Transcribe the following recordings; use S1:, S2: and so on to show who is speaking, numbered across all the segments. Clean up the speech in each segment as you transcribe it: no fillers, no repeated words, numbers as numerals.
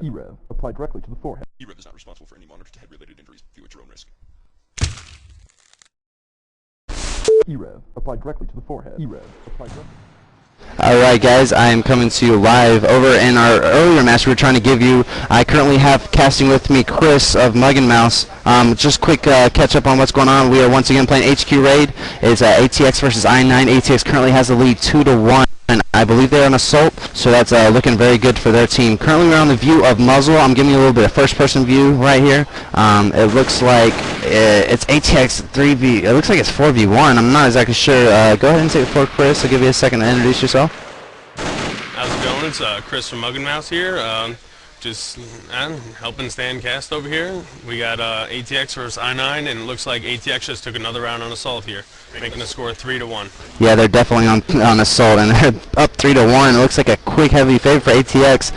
S1: e-rev. Apply directly to the forehead.
S2: e-rev is not responsible for any monitor-to-head related injuries. View at your own risk.
S1: e-rev. Apply directly to the forehead. e-rev. Apply directly.
S3: Alright guys, I am coming to you live over in our earlier match we were trying to give you. I currently have casting with me Chris of Mug and Mouse. Just quick catch up on what's going on. We are once again playing HQ Raid. It's ATX versus I9. ATX currently has the lead 2-1. I believe they're on assault, so that's looking very good for their team. Currently we're on the view of Muzzle. I'm giving you a little bit of first-person view right here. It looks like it's ATX 3v. It looks like it's 4v1. I'm not exactly sure. Go ahead and take it for Chris. I'll give you a second to introduce yourself.
S4: How's it going? It's Chris from Mug and Mouse here. Just helping Stan cast over here. We got ATX versus I9, and it looks like ATX just took another round on assault here, making the score 3-1.
S3: Yeah, they're definitely on assault, and they're up 3-1. It looks like a quick, heavy fave for ATX.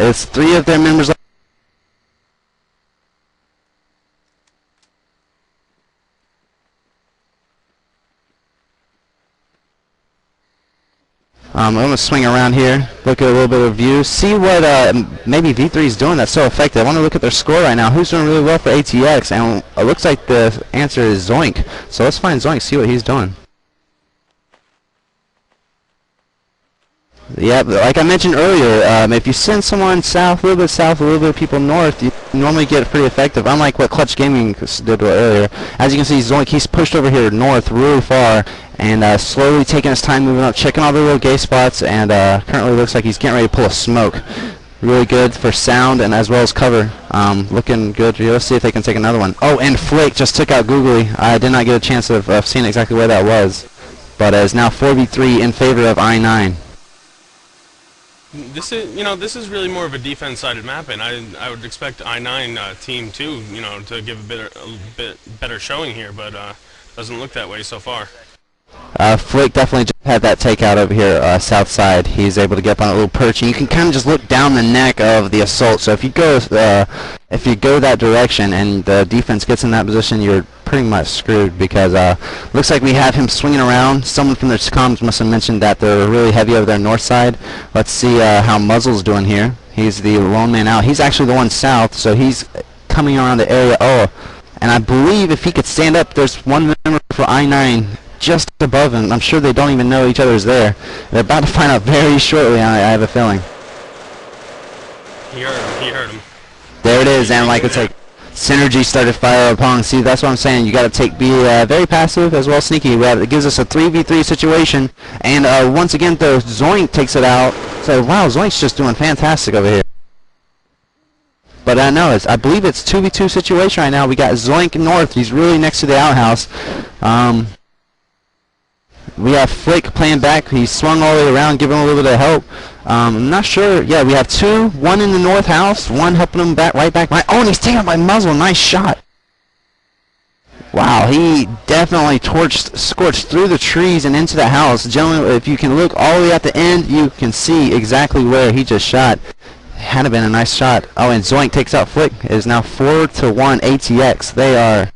S3: It's 3 of their members. I'm going to swing around here, look at a little bit of view, see what maybe V3 is doing that's so effective. I want to look at their score right now. Who's doing really well for ATX? And it looks like the answer is Zoink. So let's find Zoink, see what he's doing. Yeah, like I mentioned earlier, if you send someone south, a little bit of people north, you normally get pretty effective, unlike what Clutch Gaming did earlier. As you can see, Zoink, he's pushed over here north really far, and slowly taking his time moving up, checking all the little gay spots, and currently looks like he's getting ready to pull a smoke. Really good for sound and as well as cover. Looking good. Let's see if they can take another one. Oh, and Flick just took out Googly. I did not get a chance of seeing exactly where that was, but it's now 4v3 in favor of I9.
S4: This is really more of a defense-sided map, and I would expect I9 team too, to give a bit better showing here, but doesn't look that way so far.
S3: Flick definitely just had that takeout over here south side. He's able to get up on a little perch, and you can kind of just look down the neck of the assault. So if you go that direction and the defense gets in that position, you're pretty much screwed, because looks like we have him swinging around. Someone from their comms must have mentioned that they're really heavy over their north side. Let's see how Muzzle's doing here. He's the lone man out. He's actually the one south, so he's coming around the area. Oh, and I believe if he could stand up, there's one member for I9 just above him. I'm sure they don't even know each other is there. They're about to find out very shortly, I have a feeling.
S4: He heard him.
S3: There it is, and like it's like Synergy started fire upon. See, that's what I'm saying. You got to be very passive as well as sneaky. It gives us a 3v3 situation, and once again, though, Zoink takes it out. So wow, Zoink's just doing fantastic over here. But I believe it's 2v2 situation right now. We got Zoink north. He's really next to the outhouse. We have Flick playing back. He swung all the way around, giving him a little bit of help. I'm not sure. Yeah, we have 2. One in the north house. One helping him right back. Oh, and he's taken out by Muzzle. Nice shot. Wow, he definitely scorched through the trees and into the house. Gentlemen, if you can look all the way at the end, you can see exactly where he just shot. Had been a nice shot. Oh, and Zoink takes out Flick. It is now 4-1 ATX. They are...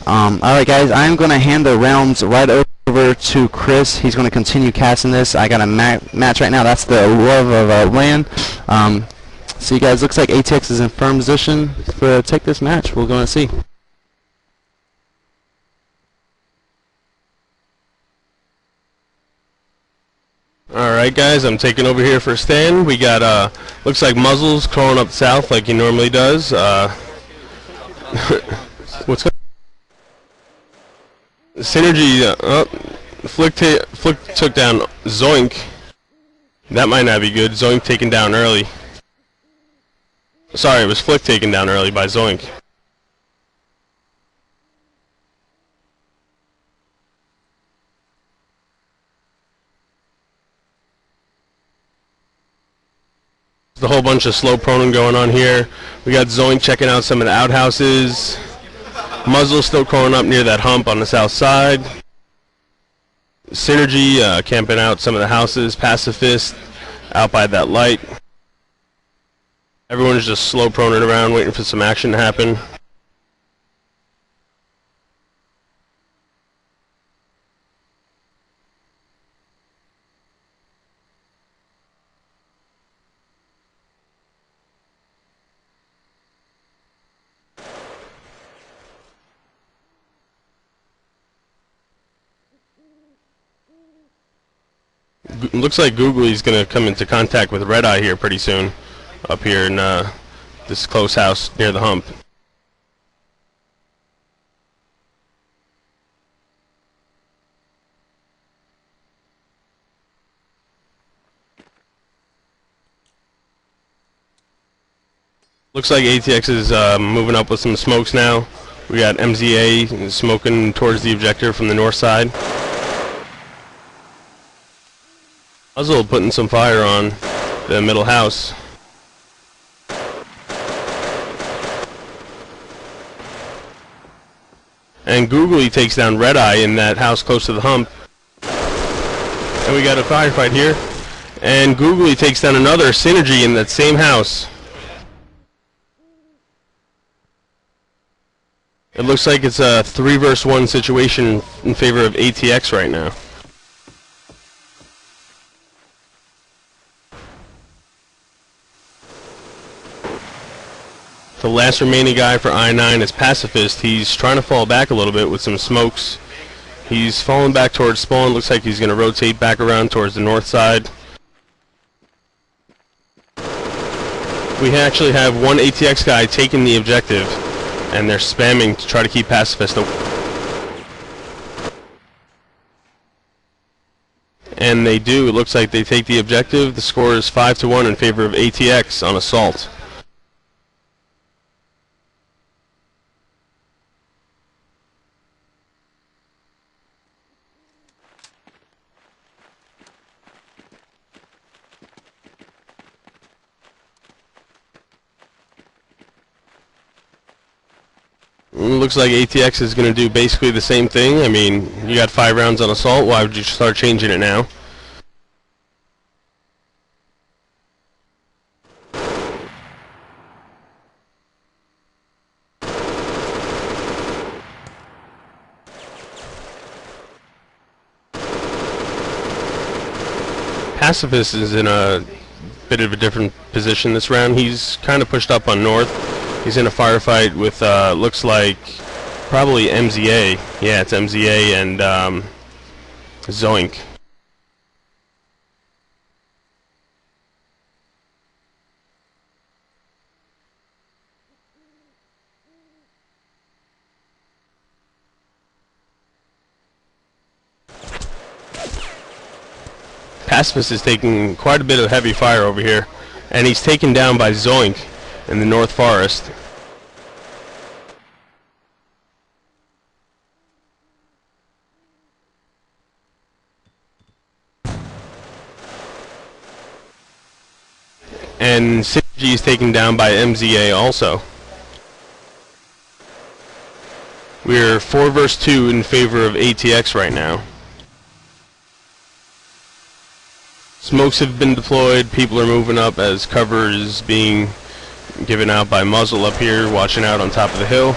S3: Alright guys, I'm going to hand the rounds right over to Chris. He's going to continue casting this. I got a match right now. That's the love of land. So you guys, looks like ATX is in firm position to take this match. We're going to see.
S4: Alright guys, I'm taking over here for Stan. We got, looks like Muzzle's crawling up south like he normally does. What's going on? Synergy, Flick took down Zoink. That might not be good. Zoink taken down early. Sorry, it was Flick taken down early by Zoink. There's a whole bunch of slow proning going on here. We got Zoink checking out some of the outhouses. Muzzle still crawling up near that hump on the south side. Synergy camping out some of the houses. Pacifist out by that light. Everyone's just slow proning around waiting for some action to happen. looks like Googly's going to come into contact with Red Eye here pretty soon, up here in this close house near the hump. Looks like ATX is moving up with some smokes now. We got MZA smoking towards the objector from the north side. Muzzle putting some fire on the middle house. And Googly takes down Red Eye in that house close to the hump. And we got a firefight here. And Googly takes down another Synergy in that same house. It looks like it's a 3 versus 1 situation in favor of ATX right now. The last remaining guy for I-9 is Pacifist. He's trying to fall back a little bit with some smokes. He's falling back towards spawn. Looks like he's going to rotate back around towards the north side. We actually have one ATX guy taking the objective, and they're spamming to try to keep Pacifist away. And they do. It looks like they take the objective. The score is 5-1 in favor of ATX on assault. Looks like ATX is going to do basically the same thing. I mean, you got 5 rounds on assault. Why would you start changing it now? Pacifist is in a bit of a different position this round. He's kind of pushed up on north. He's in a firefight with, looks like, probably MZA. Yeah, it's MZA and Zoink. Pacifist is taking quite a bit of heavy fire over here, and he's taken down by Zoink in the North Forest. And Synergy is taken down by MZA also. We're 4 versus 2 in favor of ATX right now. Smokes have been deployed. People are moving up as cover is being given out by Muzzle up here, watching out on top of the hill.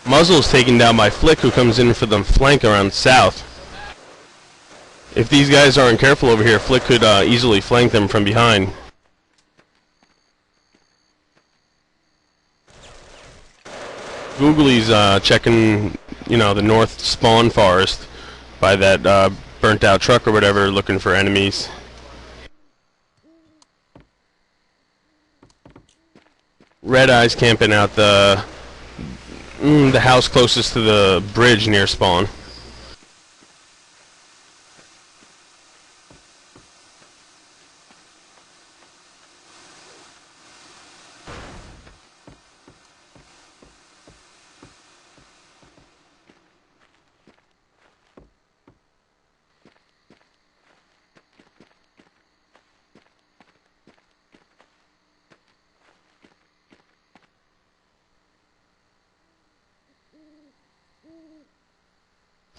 S4: Muzzle is taken down by Flick, who comes in for the flank around south. If these guys aren't careful over here, Flick could easily flank them from behind. Googly's checking, the north spawn forest by that burnt out truck or whatever, looking for enemies. Red Eye's camping out the house closest to the bridge near spawn.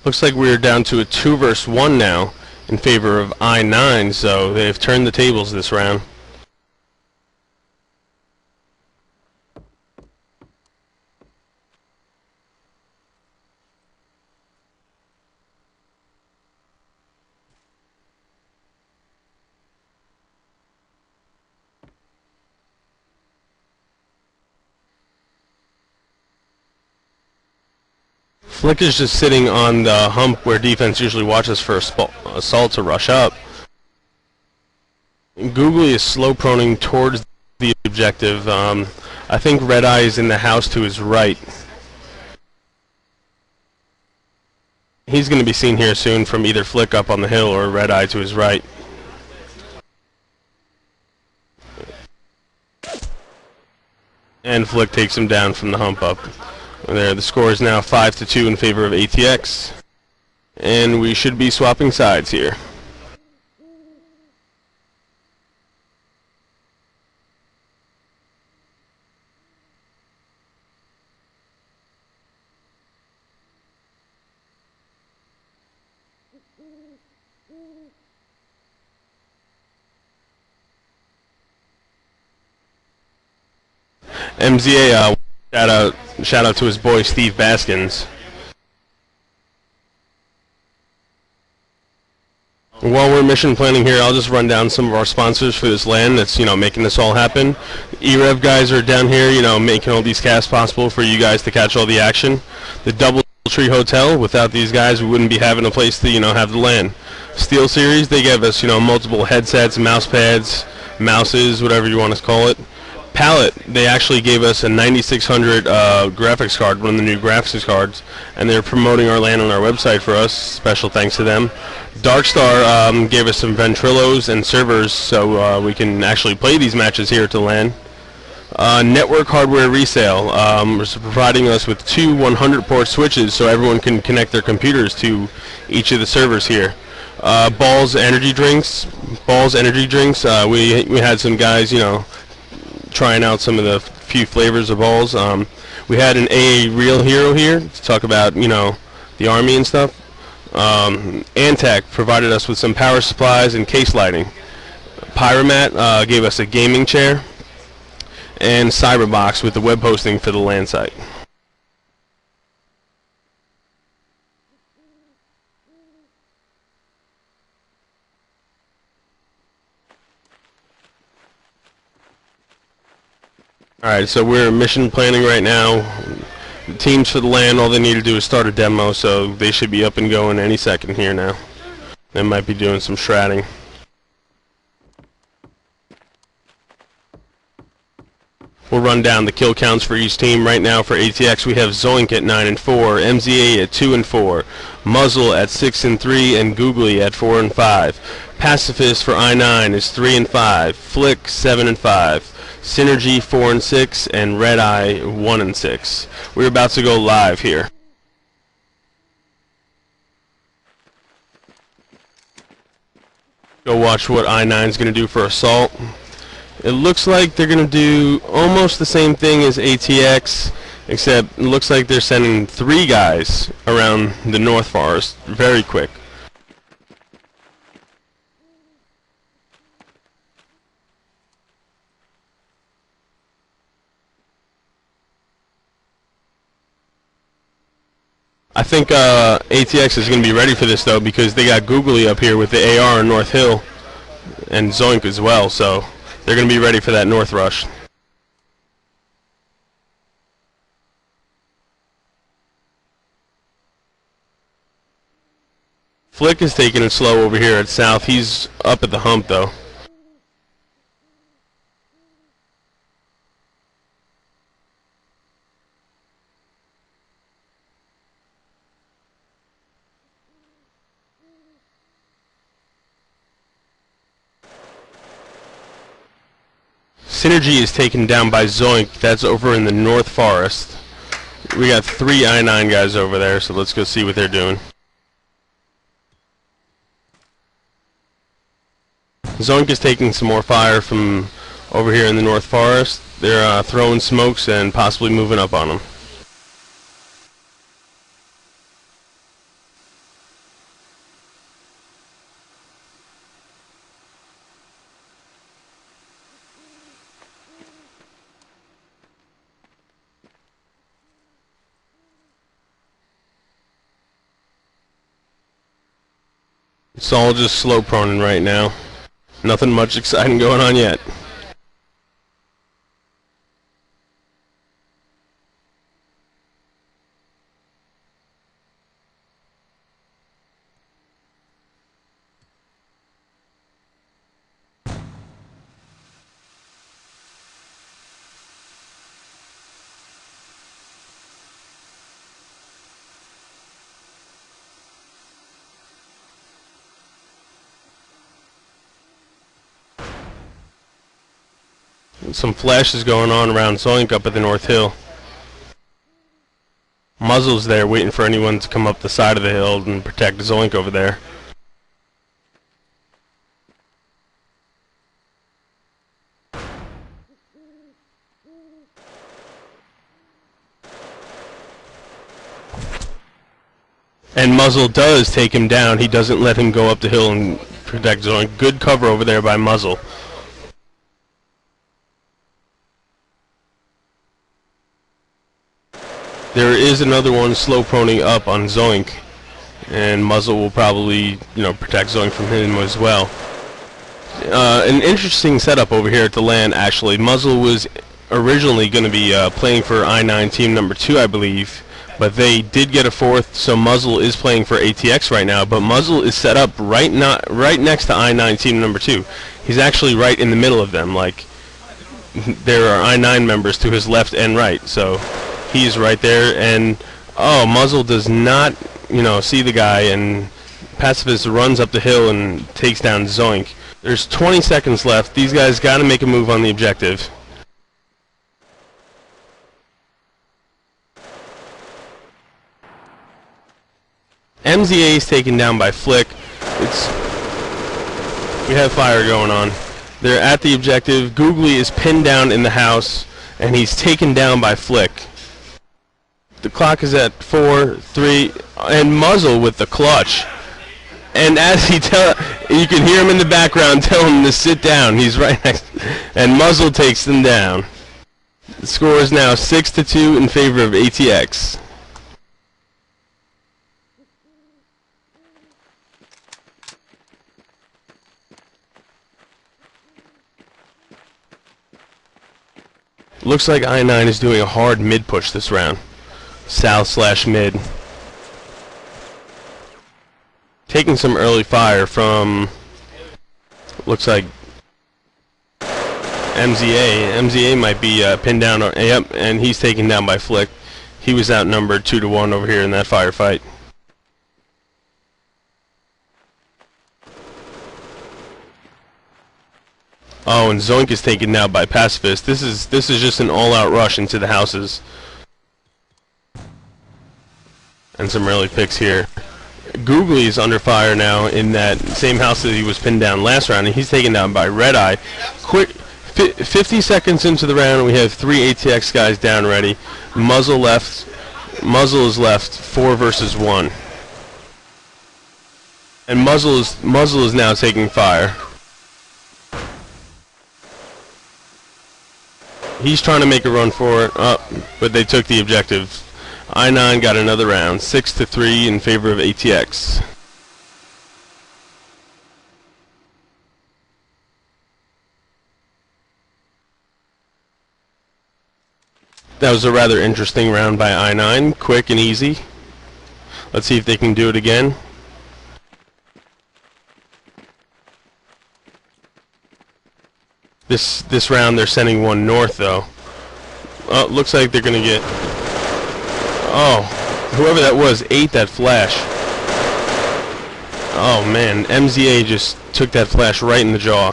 S4: Looks like we're down to a 2 versus 1 now in favor of I-9, so they've turned the tables this round. Flick is just sitting on the hump where defense usually watches for assault to rush up. Googly is slow proning towards the objective. I think Red Eye is in the house to his right. He's going to be seen here soon from either Flick up on the hill or Red Eye to his right. And Flick takes him down from the hump up. There, the score is now 5-2 in favor of ATX. And we should be swapping sides here. MZA, shout out to his boy Steve Baskins. While we're mission planning here, I'll just run down some of our sponsors for this LAN that's, making this all happen. e-rev guys are down here, making all these casts possible for you guys to catch all the action. The Doubletree Hotel, without these guys, we wouldn't be having a place to, have the LAN. Steel Series, they give us, multiple headsets, mouse pads, mouses, whatever you want to call it. Palette, they actually gave us a 9600 graphics card, one of the new graphics cards, and they're promoting our LAN on our website for us. Special thanks to them. Darkstar gave us some Ventrilos and servers so we can actually play these matches here at the LAN. Network Hardware Resale is providing us with 2 100-port switches so everyone can connect their computers to each of the servers here. Balls Energy Drinks. We had some guys, trying out some of the few flavors of balls. We had an AA Real Hero here to talk about, the Army and stuff. Antec provided us with some power supplies and case lighting. Pyromat gave us a gaming chair. And Cyberbox with the web hosting for the LAN site. Alright, so we're mission planning right now. The teams for the LAN, all they need to do is start a demo, so they should be up and going any second here now. They might be doing some shrouding. We'll run down the kill counts for each team. Right now for ATX we have Zoink at 9 and 4, MZA at 2 and 4, Muzzle at 6 and 3, and Googly at 4 and 5. Pacifist for I9 is 3 and 5, Flick 7 and 5. Synergy 4 and 6, and Red Eye 1 and 6. We're about to go live here. Go watch what I9 is going to do for Assault. It looks like they're going to do almost the same thing as ATX, except it looks like they're sending 3 guys around the North Forest very quick. I think ATX is going to be ready for this though, because they got Googly up here with the AR on North Hill and Zoink as well, so they're going to be ready for that North rush. Flick is taking it slow over here at South. He's up at the hump though. Synergy is taken down by Zoink. That's over in the North Forest. We got 3 I9 guys over there, so let's go see what they're doing. Zoink is taking some more fire from over here in the North Forest. They're throwing smokes and possibly moving up on them. It's all just slow proning right now. Nothing much exciting going on yet. some flashes going on around Zoink up at the North Hill. Muzzle's there waiting for anyone to come up the side of the hill and protect Zoink over there. And Muzzle does take him down. He doesn't let him go up the hill and protect Zoink. Good cover over there by Muzzle. There is another one slow proning up on Zoink, and Muzzle will probably, protect Zoink from him as well. An interesting setup over here at the LAN, actually. Muzzle was originally going to be playing for I9 team number 2, I believe, but they did get a 4th, so Muzzle is playing for ATX right now, but Muzzle is set up right next to I9 team number 2. He's actually right in the middle of them, like there are I9 members to his left and right, so he's right there, and Muzzle does not, see the guy, and Pacifist runs up the hill and takes down Zoink. There's 20 seconds left. These guys got to make a move on the objective. MZA is taken down by Flick. We have fire going on. They're at the objective. Googly is pinned down in the house, and he's taken down by Flick. The clock is at 4, 3, and Muzzle with the clutch. And as you can hear him in the background tell him to sit down. He's right next, and Muzzle takes them down. The score is now 6-2 in favor of ATX. Looks like I9 is doing a hard mid push this round. South/mid. Taking some early fire from, looks like MZA. MZA might be pinned down. Yep, and he's taken down by Flick. He was outnumbered 2-1 over here in that firefight. Oh, and Zoink is taken now by Pacifist. This is just an all-out rush into the houses. And some early picks here. Googly is under fire now in that same house that he was pinned down last round, and he's taken down by Red Eye. Quick, 50 seconds into the round, we have 3 ATX guys down ready. Muzzle is left 4 versus 1. And Muzzle is now taking fire. He's trying to make a run for it, but they took the objective. I9 got another round, 6-3 in favor of ATX. That was a rather interesting round by I9, quick and easy. Let's see if they can do it again. This round they're sending one north though. Oh, looks like they're gonna get. Oh, whoever that was ate that flash. Oh man, MZA just took that flash right in the jaw.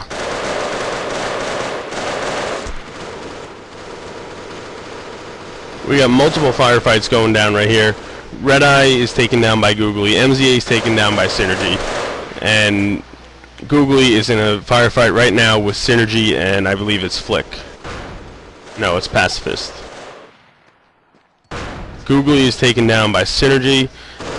S4: We got multiple firefights going down right here. Red Eye is taken down by Googly. MZA is taken down by Synergy. And Googly is in a firefight right now with Synergy, and I believe it's Flick. No, it's Pacifist. Googly is taken down by Synergy.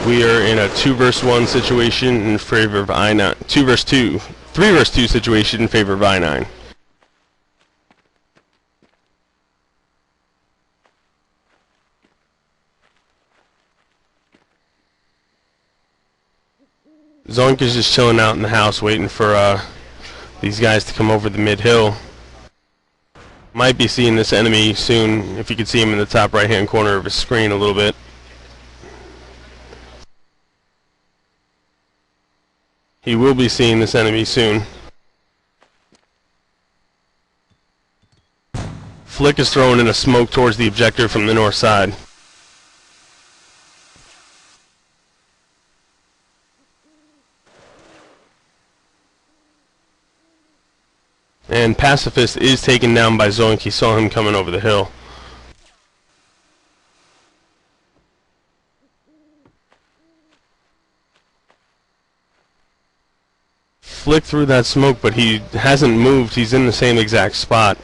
S4: We are in a 2 versus 1 situation in favor of I9. 2 versus 2. 3 versus 2 situation in favor of I9. Zoink is just chilling out in the house waiting for these guys to come over the mid-hill. Might be seeing this enemy soon, if you can see him in the top right-hand corner of his screen a little bit. He will be seeing this enemy soon. Flick is throwing in a smoke towards the objective from the north side. And Pacifist is taken down by Zoink. He saw him coming over the hill. Flick through that smoke, but he hasn't moved. He's in the same exact spot.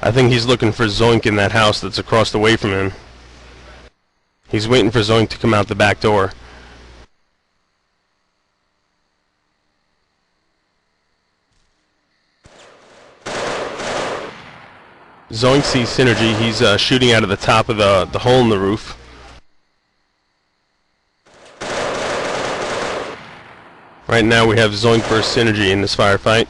S4: I think he's looking for Zoink in that house that's across the way from him. He's waiting for Zoink to come out the back door. Zoink sees Synergy. He's shooting out of the top of the hole in the roof. Right now we have Zoink versus Synergy in this firefight.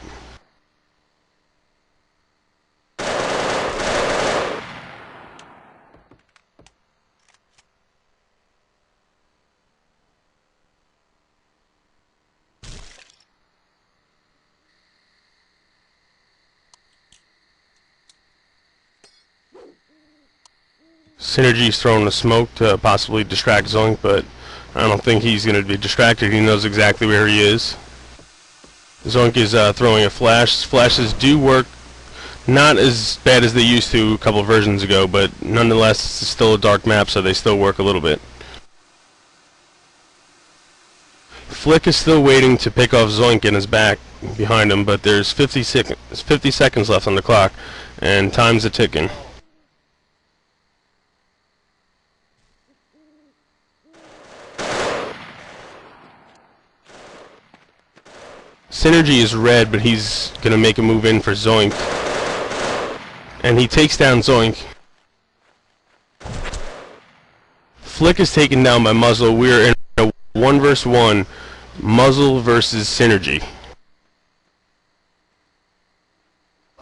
S4: Synergy's throwing the smoke to possibly distract Zoink, but I don't think he's going to be distracted. He knows exactly where he is. Zoink is throwing a flash. Flashes do work, not as bad as they used to a couple versions ago, but nonetheless it's still a dark map, so they still work a little bit. Flick is still waiting to pick off Zoink in his back behind him, but there's 50 seconds left on the clock, and time's a ticking. Synergy is red, but he's going to make a move in for Zoink. And he takes down Zoink. Flick is taken down by Muzzle. We're in a 1 versus 1. Muzzle versus Synergy.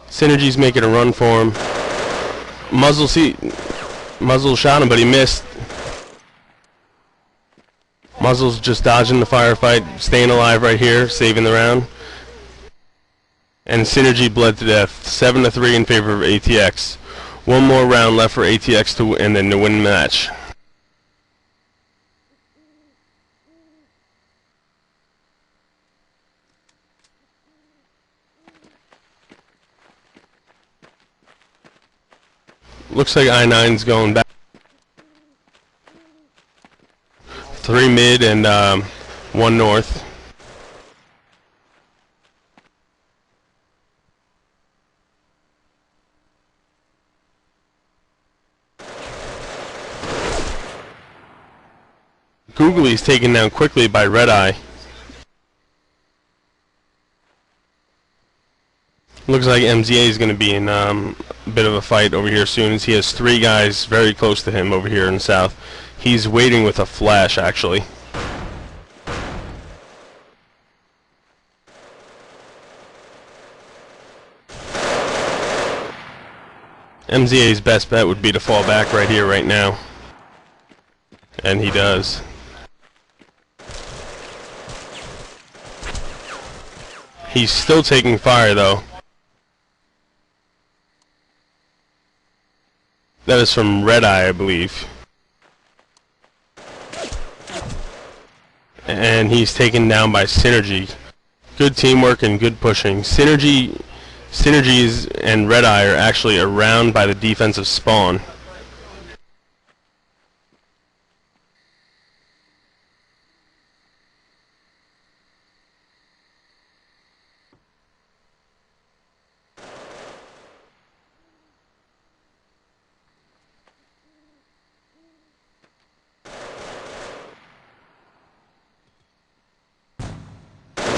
S4: Synergy's making a run for him. Muzzle shot him, but he missed. Muzzle's just dodging the firefight, staying alive right here, saving the round. And Synergy bled to death, 7-3 in favor of ATX. One more round left for ATX to and then to win the match. Looks like I-9's going back. 3 mid and 1 north. Googly's taken down quickly by Red Eye. Looks like MZA is going to be in a bit of a fight over here soon, as he has 3 guys very close to him over here in the south. He's waiting with a flash, actually. MZA's best bet would be to fall back right here, right now. And he does. He's still taking fire, though. That is from Red Eye, I believe. And he's taken down by Synergy. Good teamwork and good pushing. Synergy's and Red Eye are actually around by the defensive spawn.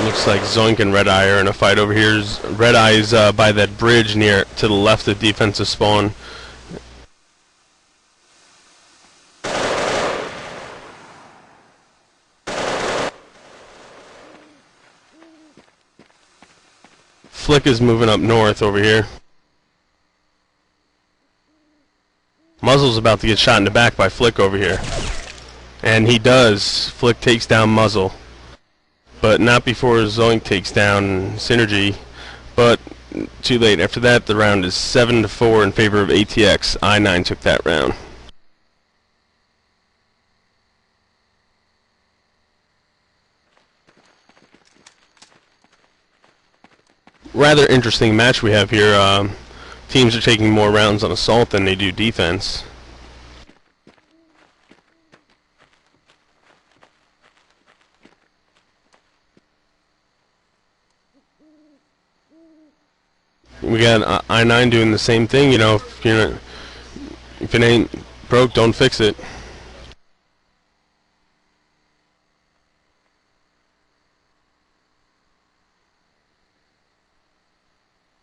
S4: Looks like Zoink and Red Eye are in a fight over here. Red Eye is by that bridge near to the left of defensive spawn. Flick is moving up north over here. Muzzle's about to get shot in the back by Flick over here. And he does. Flick takes down Muzzle. But not before Zoink takes down Synergy. But too late. After that, the round is 7-4 in favor of ATX. I-9 took that round. rather interesting match we have here. Teams are taking more rounds on assault than they do defense. We got I-9 doing the same thing. You know, if it ain't broke, don't fix it.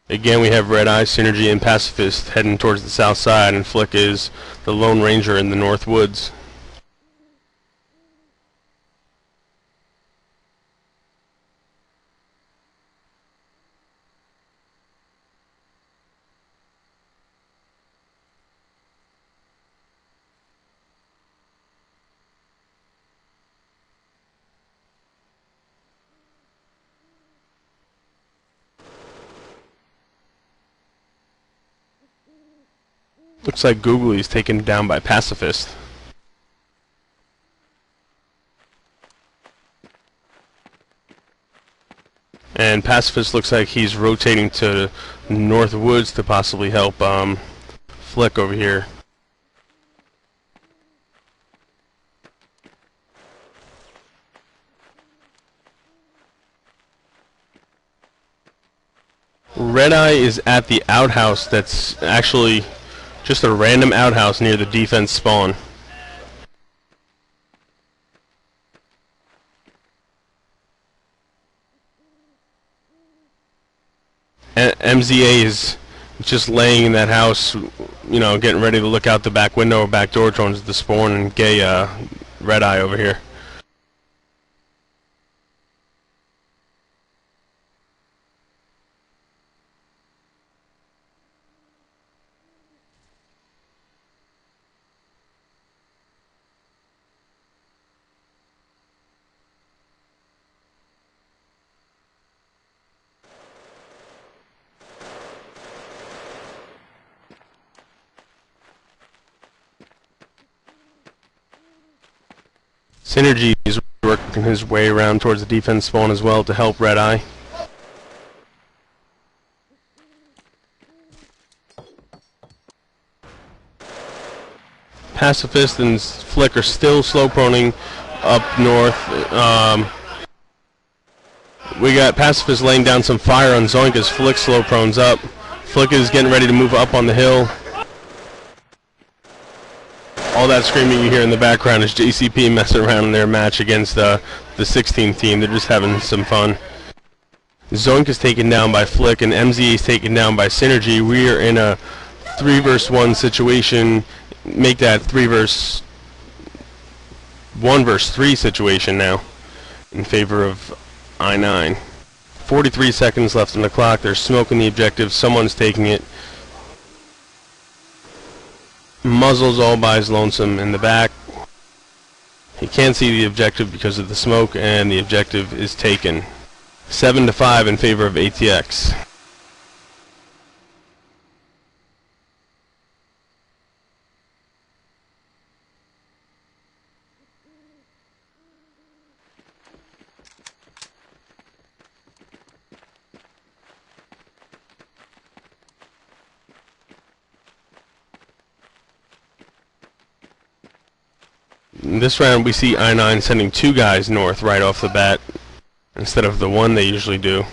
S4: Again, we have Red Eye, Synergy, and Pacifist heading towards the south side, and Flick is the Lone Ranger in the North Woods. Looks like Googly's taken down by Pacifist. And Pacifist looks like he's rotating to North Woods to possibly help Flick over here. Red Eye is at the outhouse that's actually just a random outhouse near the defense spawn. MZA is just laying in that house, you know, getting ready to look out the back window or back door towards the spawn and gay Red Eye over here. Synergy is working his way around towards the defense spawn as well to help Red Eye. Pacifist and Flick are still slow proning up north. We got Pacifist laying down some fire on Zoink as Flick slow prones up. Flick is getting ready to move up on the hill. All that screaming you hear in the background is JCP messing around in their match against the 16th team. They're just having some fun. Zoink is taken down by Flick and MZ is taken down by Synergy. We are in a 3 versus 1 situation. Make that 1 versus 3 situation now in favor of I-9. 43 seconds left on the clock. They're smoking the objective. Someone's taking it. Muzzles all by his lonesome in the back. He can't see the objective because of the smoke, and the objective is taken. 7-5 in favor of ATX. In this round, we see I-9 sending 2 guys north right off the bat instead of the 1 they usually do.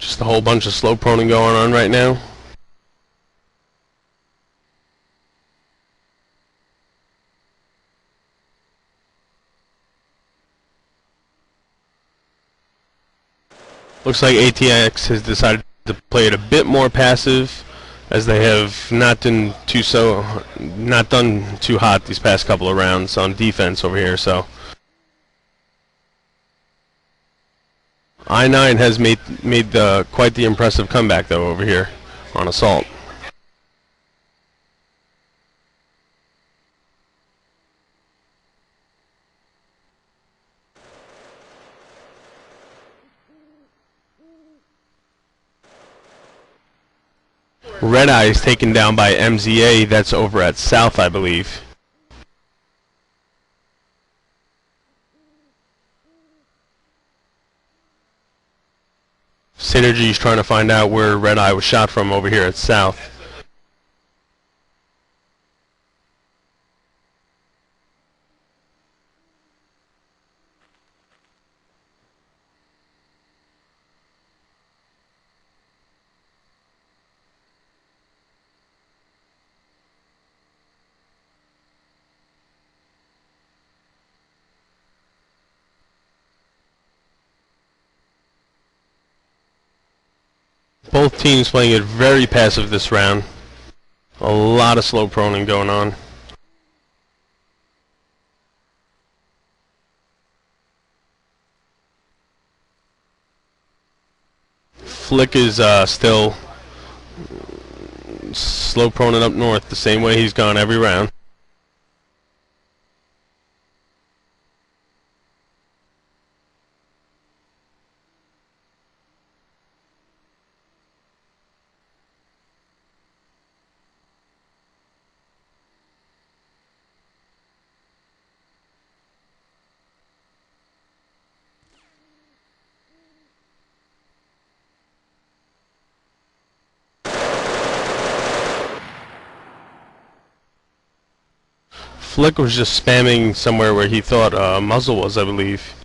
S4: Just a whole bunch of slow proning going on right now. Looks like ATX has decided to play it a bit more passive, as they have not done too hot these past couple of rounds on defense over here. So I-9 has made quite the impressive comeback though over here on assault. Red Eye is taken down by MZA. That's over at South, I believe. Synergy is trying to find out where Red Eye was shot from over here at South. Both teams playing it very passive this round. A lot of slow proning going on. Flick is still slow proning up north the same way he's gone every round. Flick was just spamming somewhere where he thought muzzle was, I believe.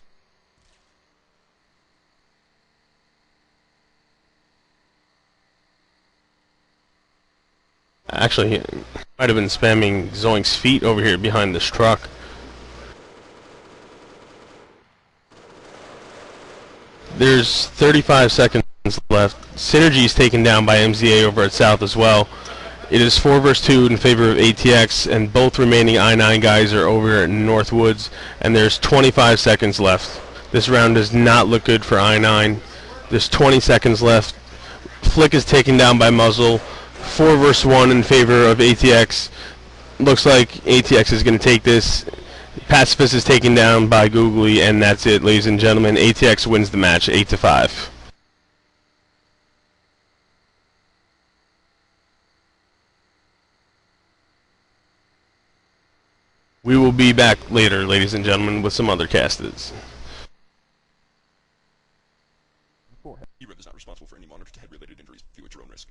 S4: Actually, he might have been spamming Zoink's feet over here behind this truck. There's 35 seconds left. Synergy is taken down by MZA over at South as well. It is 4 versus 2 in favor of ATX, and both remaining I-9 guys are over at Northwoods, and there's 25 seconds left. This round does not look good for I-9. There's 20 seconds left. Flick is taken down by Muzzle. 4 versus 1 in favor of ATX. Looks like ATX is going to take this. Pacifist is taken down by Googly, and that's it, ladies and gentlemen. ATX wins the match 8-5. We will be back later, ladies and gentlemen, with some other casters.
S2: e-rev is not responsible for any monitor to head related injuries. View at your own risk.